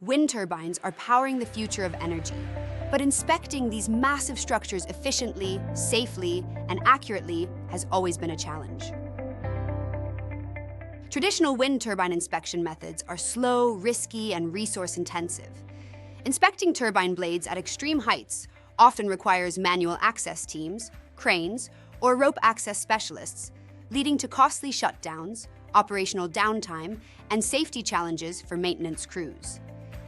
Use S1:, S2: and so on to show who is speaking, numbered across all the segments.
S1: Wind turbines are powering the future of energy, but inspecting these massive structures efficiently, safely, and accurately has always been a challenge. Traditional wind turbine inspection methods are slow, risky, and resource-intensive. Inspecting turbine blades at extreme heights often requires manual access teams, cranes, or rope access specialists, leading to costly shutdowns, operational downtime, and safety challenges for maintenance crews.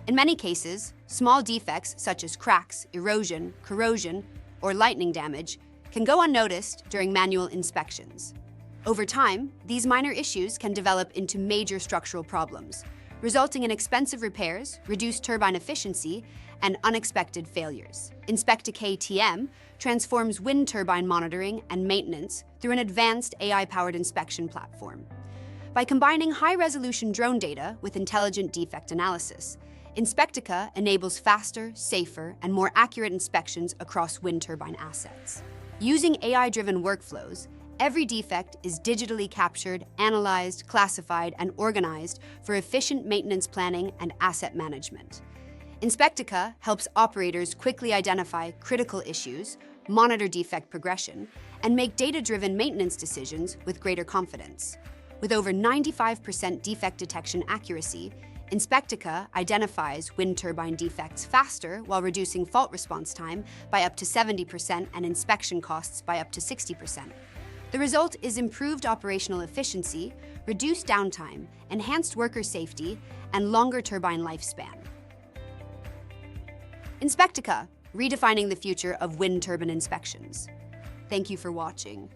S1: In many cases, small defects such as cracks, erosion, corrosion, or lightning damage can go unnoticed during manual inspections. Over time, these minor issues can develop into major structural problems, resulting in expensive repairs, reduced turbine efficiency, and unexpected failures. Inspectica TM transforms wind turbine monitoring and maintenance through an advanced AI-powered inspection platform. By combining high-resolution drone data with intelligent defect analysis, Inspectica enables faster, safer, and more accurate inspections across wind turbine assets. Using AI-driven workflows, every defect is digitally captured, analyzed, classified, and organized for efficient maintenance planning and asset management. Inspectica helps operators quickly identify critical issues, monitor defect progression, and make data-driven maintenance decisions with greater confidence. With over 95% defect detection accuracy, Inspectica identifies wind turbine defects faster while reducing fault response time by up to 70% and inspection costs by up to 60%. The result is improved operational efficiency, reduced downtime, enhanced worker safety, and longer turbine lifespan. Inspectica, redefining the future of wind turbine inspections. Thank you for watching.